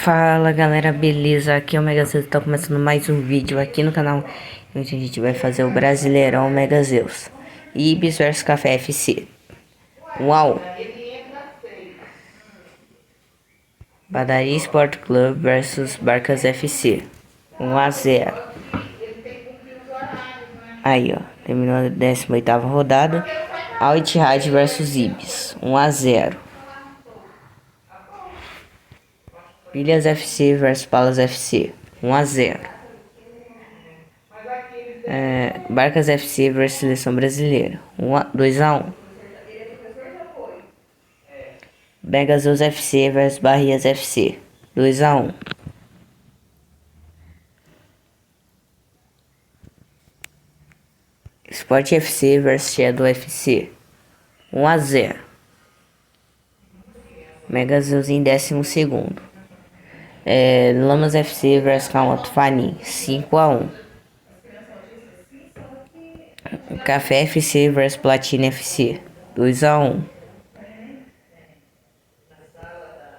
Fala galera, beleza? Aqui é o Mega Zeus, tá começando mais um vídeo aqui no canal. Hoje a gente vai fazer o Brasileirão Mega Zeus Ibis vs Café FC. Uau! Padaria Sport Club versus Barcas FC 1 a 0. Aí ó, terminou a 18ª rodada. Al Ittihad versus Ibis 1 a 0. Pilhas FC vs Palas FC 1 a 0. Barcas FC vs Seleção Brasileira 2 a 1. Mega Zeus FC vs Barrias FC 2 a 1. Sport FC vs Shadow FC 1 a 0. Mega Zeus em 12º. Lamas FC vs Kamoto Fanin 5 a 1. Café FC vs Platina FC 2 a 1.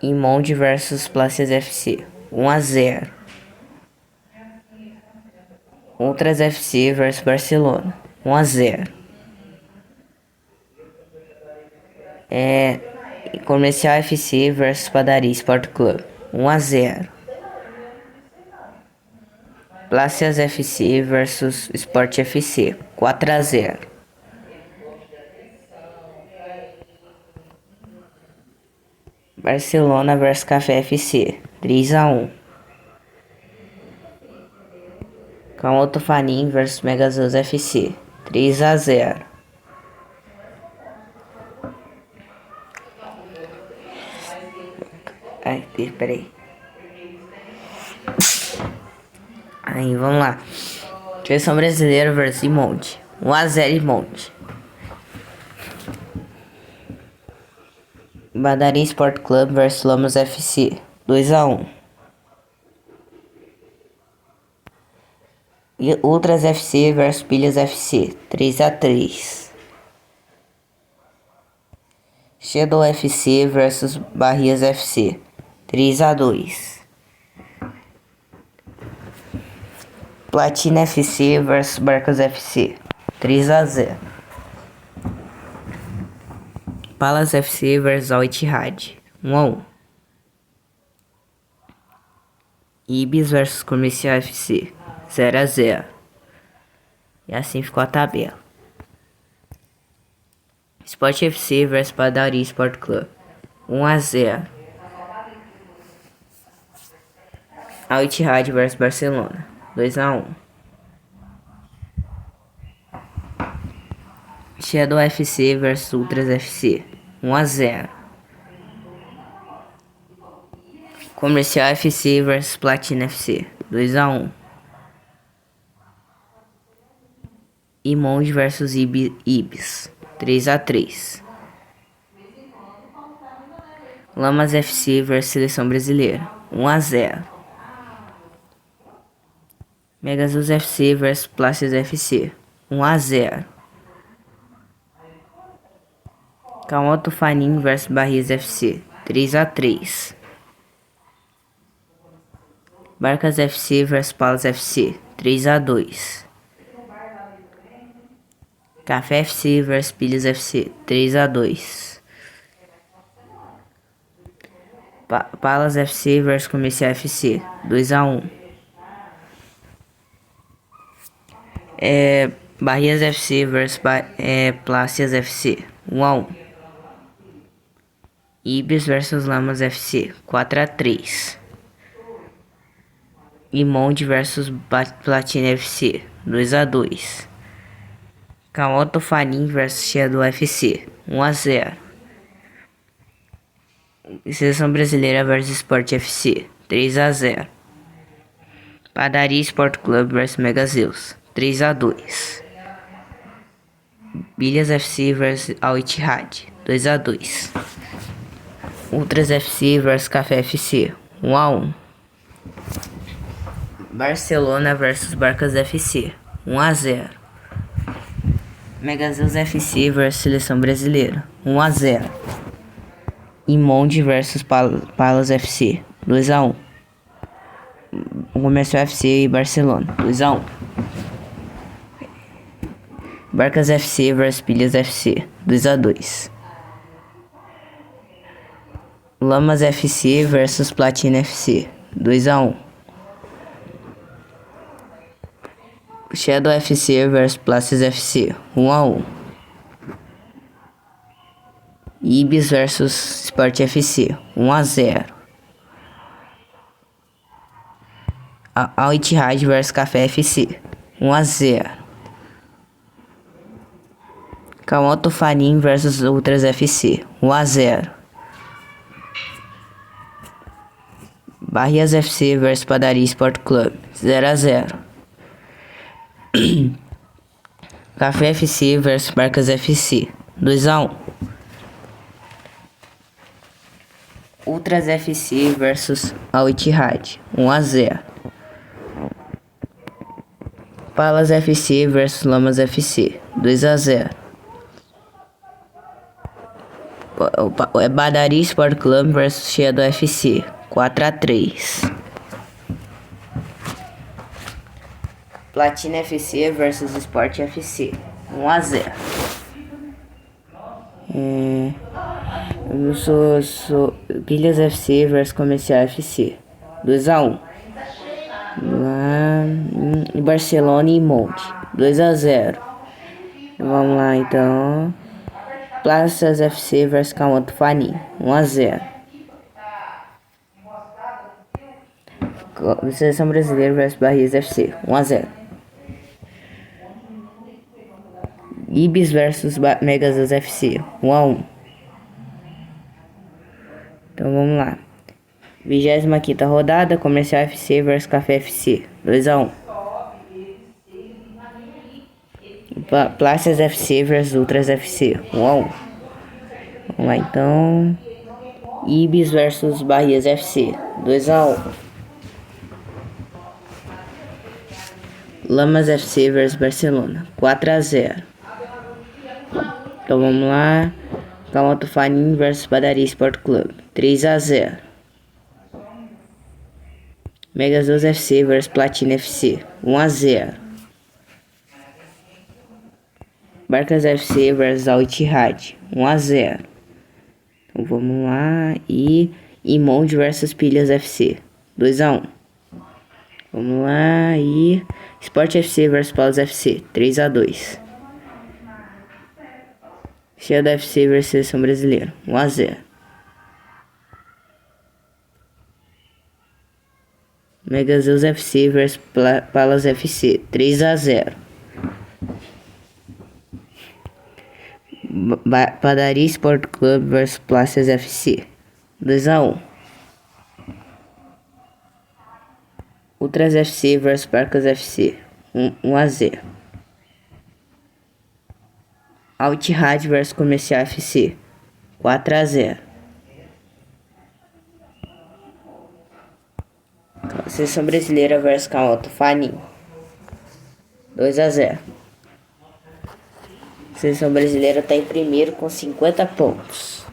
Imonde vs Plácias FC 1 a 0. Outras FC vs Barcelona 1 a 0. Comercial FC vs Padaria Sport Club 1 a 0. Plácias FC vs Sport FC 4 a 0. Barcelona vs Café FC 3 a 1. Kamoto Fanin vs Mega Zeus FC 3 a 0. Peraí. Aí, vamos lá. Seleção Brasileira vs Imonde 1 a 0 Imonde. Padaria Sport Club vs Lamas FC 2 a 1. Ultras FC vs Pilhas FC 3 a 3. Shadow FC vs Barrias FC 3 a 2. Platina FC vs Barcas FC 3 a 0. Palas FC vs Al Ittihad 1 a 1. Ibis vs Comercial FC 0 a 0. E assim ficou a tabela. Sport FC vs Padaria Sport Club 1 a 0. Al Ittihad vs Barcelona 2 a 1. Shadow FC vs Ultras FC 1 a 0. Comercial FC vs Platina FC 2 a 1. Imonde vs Ibis 3 a 3. Lamas FC vs Seleção Brasileira 1 a 0. Mega Zeus FC vs Plácias FC 1 a 0. Kamoto Fanin vs Barrias FC 3 a 3. Barcas FC vs Palas FC 3 a 2. Café FC vs Pilhas FC 3 a 2. Palas FC vs Comercial FC 2 a 1. Barrias FC vs Plácias FC 1 a 1. Ibis vs Lamas FC 4 a 3. Imonde vs Platina FC 2 a 2. Kamoto Fanin vs Shadow FC 1 a 0. Seleção Brasileira vs Sport FC 3 a 0. Padaria Sport Club vs Mega Zeus 3 a 2. Pilhas FC vs Al Ittihad 2 a 2. Ultras FC vs Café FC 1 a 1. Barcelona vs Barcas FC 1 a 0. Mega Zeus FC vs Seleção Brasileira 1 a 0. Imonde vs Palas FC 2 a 1. Comercial FC e Barcelona, 2-1. Barcas FC vs Pilhas FC, 2-2. Lamas FC vs Platina FC, 2-1. Shadow FC vs Places FC, 1-1. Ibis vs Sport FC, 1-0. Al Ittihad vs Café FC, 1-0. Camoto Farim vs Ultras FC, 1-0. Barrias FC vs Padaria Sport Club, 0-0. Café FC vs Barcas FC, 2-1. Ultras FC vs Al Ittihad, 1-0. Palas FC vs Lamas FC, 2-0. Padaria Sport Club vs Shadow FC, 4-3. Platina FC vs Sport FC, 1-0. Eu sou Pilhas FC vs Comercial FC, 2-1. Barcelona e Monte, 2-0. Vamos lá então. Plaças FC vs Camoto Farim, 1-0. Seleção Brasileira vs Barrias FC, 1-0. Ibis vs Megazeus FC, 1-1. Então vamos lá. 25ª rodada, Comercial FC vs Café FC, 2-1. Plaças FC vs Ultras FC, 1-1. Vamos lá então. Ibis vs Barrias FC, 2-1. Lamas FC vs Barcelona, 4-0. Então vamos lá. Camoto Farim vs Padaria Sport Club, 3-0. Megazeus FC vs Platina FC, 1-0. Barcas FC vs Al Ittihad, 1-0. Então vamos lá. E Imond vs Pilhas FC, 2-1. Vamos lá. E Sport FC vs Paus FC, 3-2. Shadow FC vs Seleção Brasileira, 1-0. Megazeus FC vs Palas FC, 3-0. Padaria Sport Club vs Plaças FC, 2-1. Ultras FC vs Barcas FC, 1-0. Al Ittihad vs Comercial FC, 4-0. Seleção Brasileira vs Camoto Farim, 2-0. Seleção Brasileira está em primeiro com 50 pontos.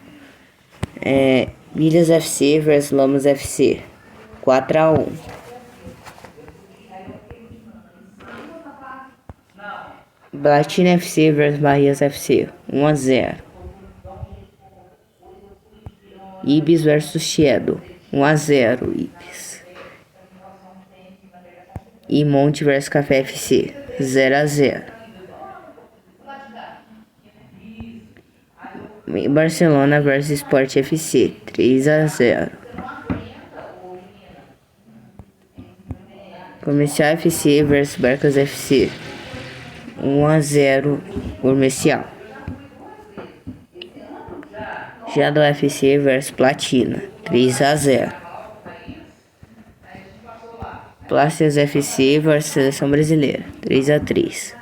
Pilhas FC vs Lamas FC, 4-1. Platina FC vs Barrias FC, 1-0. Ibis vs Shadow, 1-0 Ibis. E Monte vs Café FC, 0-0. Barcelona vs Sport FC, 3-0. Comercial FC vs Barcas FC, 1-0 Comercial. Shadow FC vs Platina, 3-0. Plaças FC vs Seleção Brasileira, 3-3.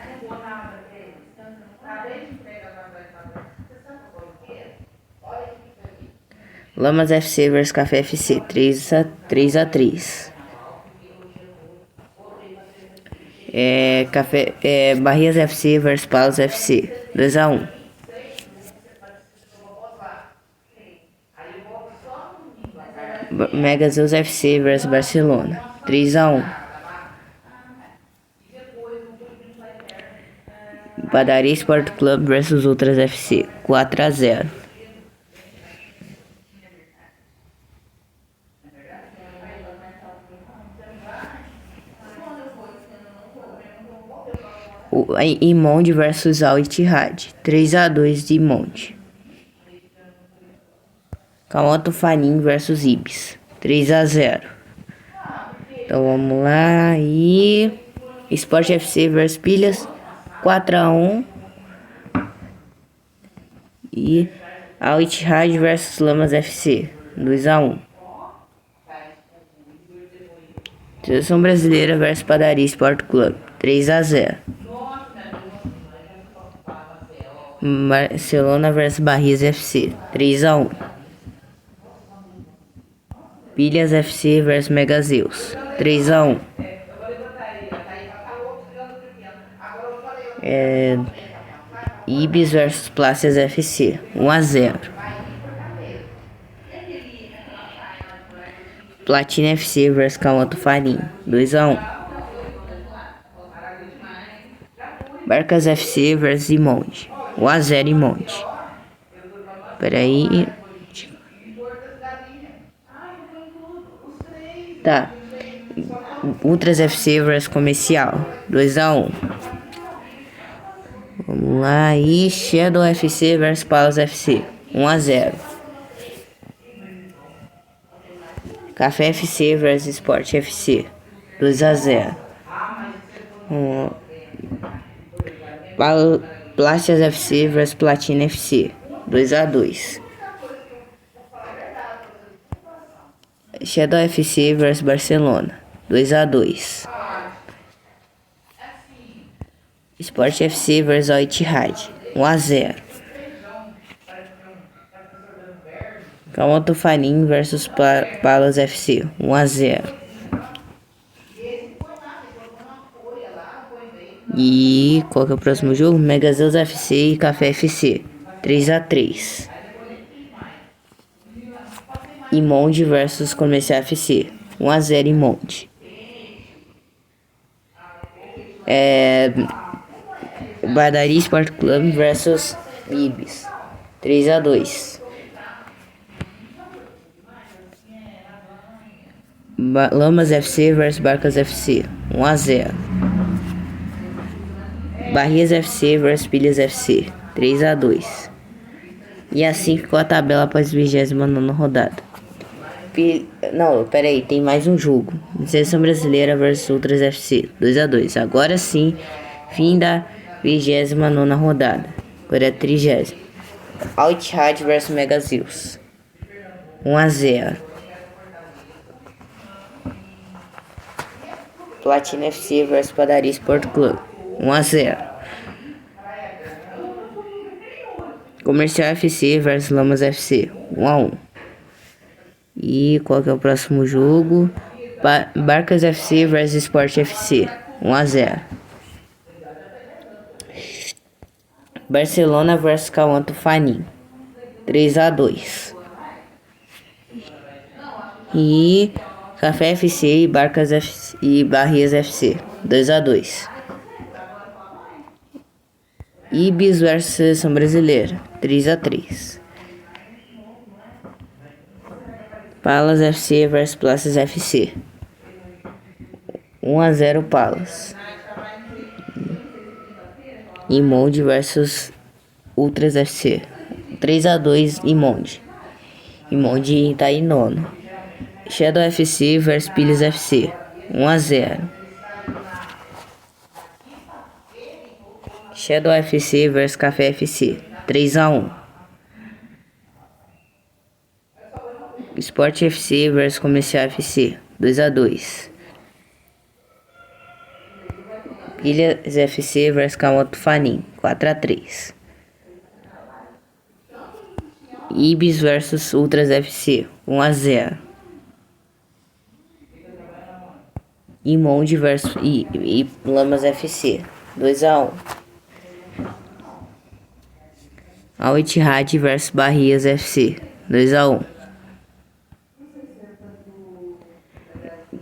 Lamas FC vs Café FC, 3-3. Barrias FC vs Paus FC, 2-1. Megazeus FC vs Barcelona, 3-1. Padaria Sport Club versus Ultras FC, 4-0. Imonde versus Al Ittihad, 3-2 de Imonde. Camoto Fanim versus Ibis, 3-0. Então vamos lá. E Sport FC versus Pilhas, 4-1. E Al Ittihad versus Lamas FC, 2-1. Seleção Brasileira versus Padaria Sport Club, 3-0. Barcelona versus Barrias FC, 3-1. Pilhas FC versus Megazeus, 3-1. Ibis versus Plácias FC, 1-0. Platina FC versus Camoto Farim, 2-1. Barcas FC versus Imonde, 1-0 Imonde. Peraí. Tá. Ultras FC versus Comercial, 2-1. Vamos lá. E Shadow FC versus Palas FC, 1-0. Café FC versus Sport FC, 2-0. Plácias FC versus Platina FC, 2-2. Shadow FC versus Barcelona, 2-2. Sport FC versus Al Ittihad, 1-0. Camoto Farim versus Palas FC, 1-0. E qual que é o próximo jogo? Megazeus FC e Café FC, 3-3. Imonde versus Comercial FC, 1-0 Imonde. Padaria Sport Club versus Ibis, 3-2. Lamas FC versus Barcas FC, 1-0. Barrias FC versus Pilhas FC, 3-2. E assim ficou a tabela após a 29ª rodada. Não, peraí, tem mais um jogo. Seleção Brasileira versus Ultras FC, 2-2. Agora sim, fim da 29ª rodada. Agora é a 30ª. Al Ittihad versus Megazeus, 1-0. Platina FC versus Padaria Sport Club, 1-0. Comercial FC versus Lamas FC, 1-1. E qual que é o próximo jogo? Barcas FC versus Sport FC, 1-0. Barcelona versus Camoto Farim, 3-2. E Café FC e Barcas FC e Barrias FC, 2-2. Ibis versus Seleção Brasileira, 3-3. Palas FC versus Plácias FC, 1-0 Palas. Imonde versus Ultras FC, 3-2 Imonde. Imonde tá em nono. Shadow FC versus Pilhas FC, 1-0. Shadow FC versus Café FC, 3-1. Sport FC versus Comercial FC, 2-2. Pilhas FC versus Camoto Farim, 4-3. Ibis versus Ultras FC, 1-0. Imonde versus Lamas FC, 2-1. Al Ittihad versus Barrias FC, 2-1.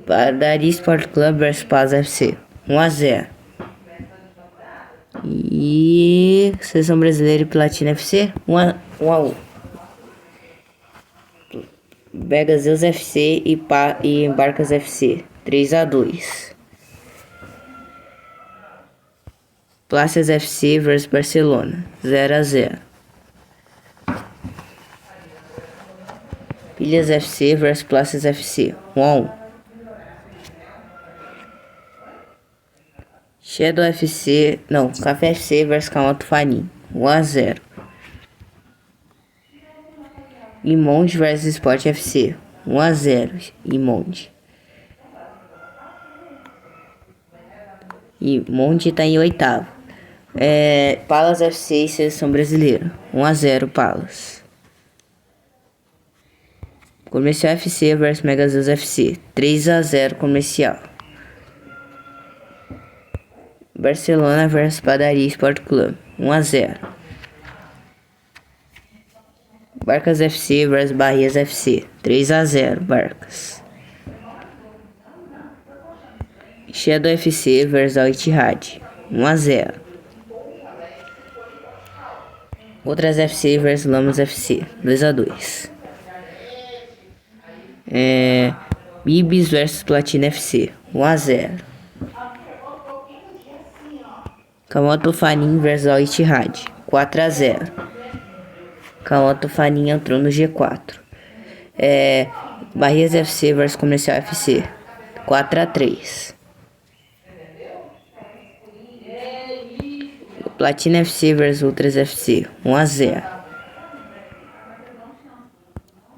Padaria Sport Club vs Paz FC, 1-0. E Seleção Brasileira e Platina FC, 1-1. Pegasus FC e Barcas FC, 3-2. Plácias FC vs Barcelona, 0-0. Pilhas FC vs Plácias FC, 1-1. Shadow FC, não, Café FC vs Camoto Fanin, 1-0. Imonde vs Sport FC, 1-0. Imonde. Imonde tá em oitavo. Palas FC e Seleção Brasileira, 1-0 Palas. Comercial FC vs Megazeus FC, 3-0 Comercial. Barcelona vs Padaria Sport Club, 1-0. Barcas FC vs Barrias FC, 3-0 Barcas. Shadow FC vs Al Ittihad, 1-0. Outras FC vs Lamas FC, 2-2. Ibis vs Platina FC, 1-0. Camoto Fanin vs Al Ittihad, 4-0. Camoto Fanin entrou no G4. Barrias FC vs Comercial FC, 4-3. Platina FC vs Ultras FC, 1-0.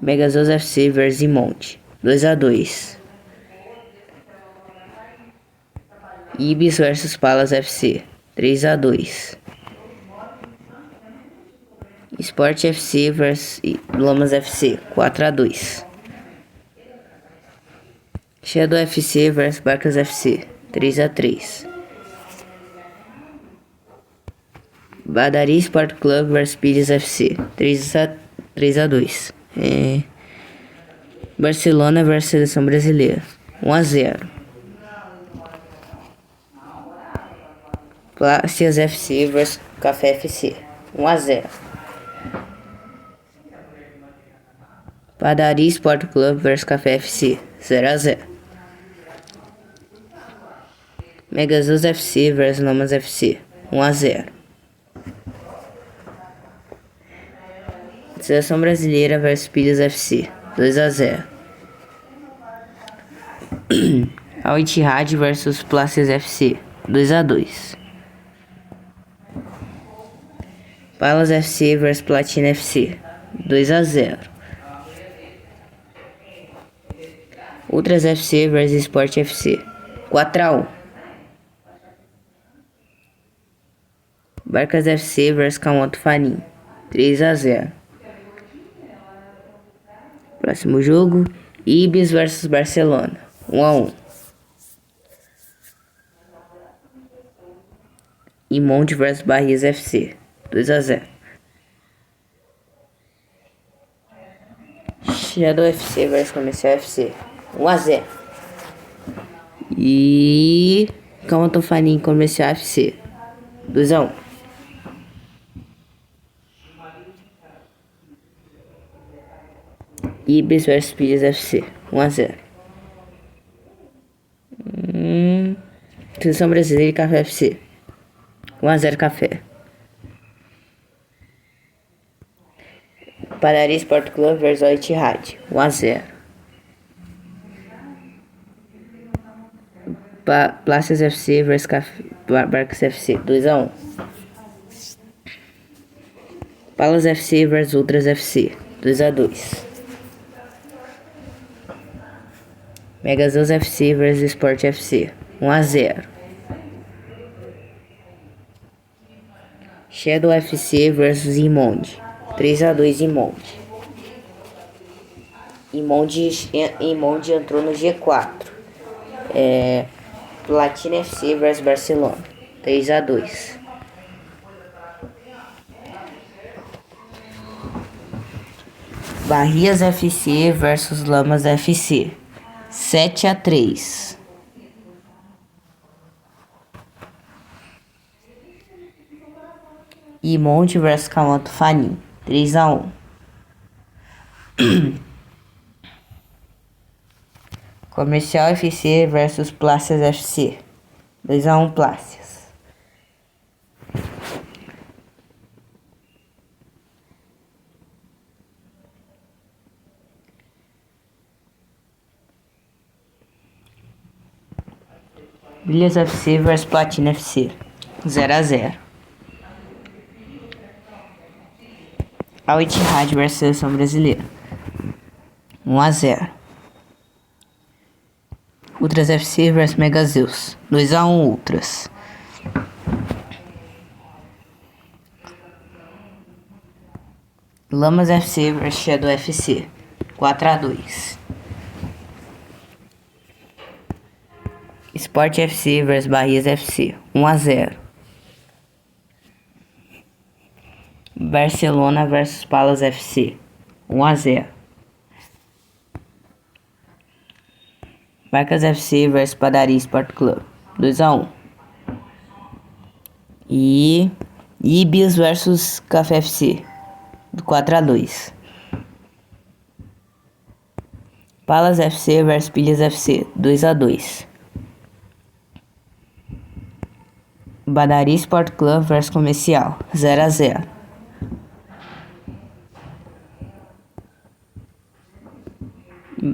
Megazeus FC vs Imonde, 2-2. Ibis vs Palas FC, 3-2. Sport FC vs Lamas FC, 4-2. Shadow FC vs Barcas FC, 3-3. Padaria Sport Club vs Pires FC, 3-2. Barcelona vs Seleção Brasileira, 1-0. Plácias FC vs Café FC, 1-0. Padaria Sport Club vs Café FC, 0-0. Megazeus FC vs Lamas FC, 1-0. Seleção Brasileira vs Pilhas FC, 2-0. Al Ittihad vs Plácias FC, 2-2. Palas FC vs Platina FC, 2-0. Ultras FC vs Sport FC, 4-1. Barcas FC vs Camoto Fanin, 3-0. Próximo jogo, Ibis vs Barcelona, 1-1. Imonde vs Barrias FC, 2-0. Shadow FC vs Comercial FC, 1-0. E Camoto Fanin Comercial FC, 2-1. Ibis vs Pilhas FC, 1-0. Seleção Brasileira e Café FC, 1-0 Café. Padaria Sport Club vs Al Ittihad, 1-0. Plácias FC vs Barcas FC, 2-1. Palas FC vs Ultras FC, 2-2. Megazeus FC vs Sport FC, 1-0. Shadow FC vs Imonde, 3-2 Imonde. Imonde entrou no G4. Platina FC vs Barcelona, 3-2. Barrias FC vs Lamas FC, 7-3. Imonde versus Camoto Fanin, 3-1. Comercial FC versus Plácias FC, 2-1 Plácias. Pilhas FC versus Platina FC, 0-0. Al Ittihad versus Seleção Brasileira, 1-0. Ultras FC versus Mega Zeus, 2-1 Ultras. Lamas FC versus Shadow FC, 4-2. Sport FC versus Bahias FC, 1-0. Barcelona versus Palas FC, 1-0. Barcas FC versus Padaria Sport Club, 2-1. E Ibis versus Café FC, 4-2. Palas FC versus Pilhas FC, 2-2. Padaria Sport Club versus Comercial, 0-0.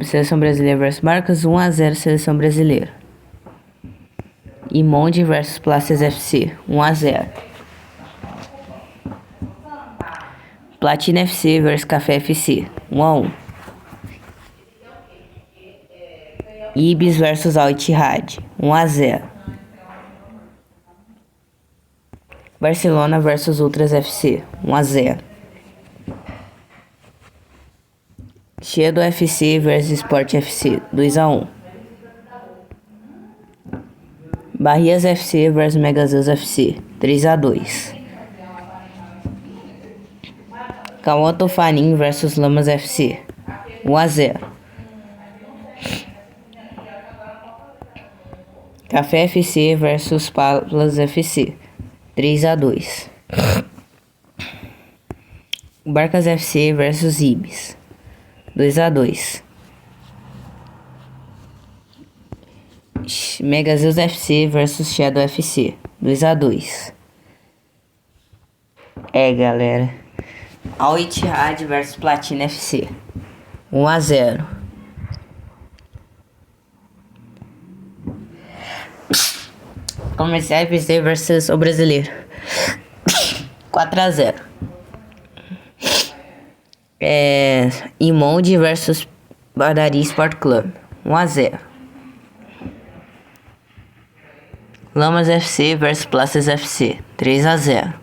Seleção Brasileira versus Barcas, 1-0 Seleção Brasileira. Imonde versus Plácias FC, 1-0. Platina FC versus Café FC, 1-1. Ibis versus Al Ittihad, 1-0. Barcelona versus Ultras FC, 1-0. Shadow FC versus Sport FC, 2-1. Bahias FC versus Mega Zeus FC, 3-2. Camoto Fanin versus Lamas FC, 1-0. Café FC versus Palas FC, 3-2. Barcas FC versus Ibis, 2-2. Mega Zeus FC versus Shadow FC, 2-2. Galera. Al Ittihad versus Platina FC, 1-0. Comercial FC versus o Brasileiro, 4-0. Imonde versus Padaria Sport Club, 1-0. Lamas FC versus Plácias FC, 3-0.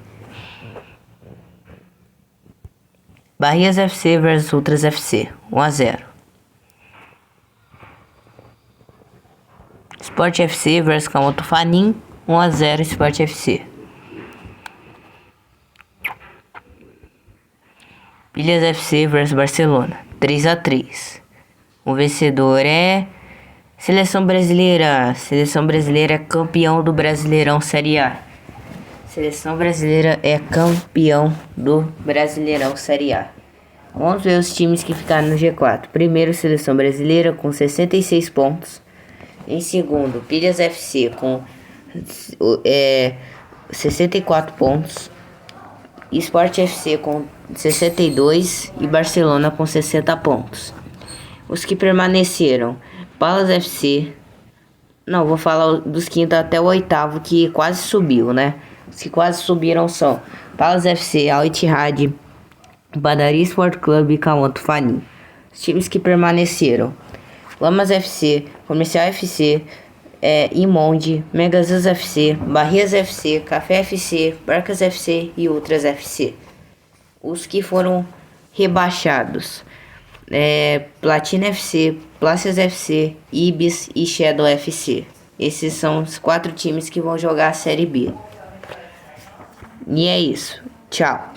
Bahias FC versus Ultras FC, 1-0. Sport FC versus Camoto Fanin, 1-0 Sport FC. Pilhas FC versus Barcelona, 3-3. O vencedor é Seleção Brasileira. Seleção Brasileira é campeão do Brasileirão Série A. Seleção Brasileira é campeão do Brasileirão Série A. Vamos ver os times que ficaram no G4. Primeiro, Seleção Brasileira com 66 pontos. Em segundo, Pilhas FC com 64 pontos. Sport FC com 62 e Barcelona com 60 pontos. Os que permaneceram: Palas FC. Não, vou falar dos quintos até o oitavo, que quase subiu, né? Os que quase subiram são Palas FC, Al Ittihad, Padaria Sport Club e Camoto Fanin. Os times que permaneceram: Lamas FC, Comercial FC, Imonde, Mega Zeus FC, Bahias FC, Café FC, Barcas FC e Ultras FC. Os que foram rebaixados: Platina FC, Plácias FC, Ibis e Shadow FC. Esses são os 4 times que vão jogar a Série B. E é isso. Tchau.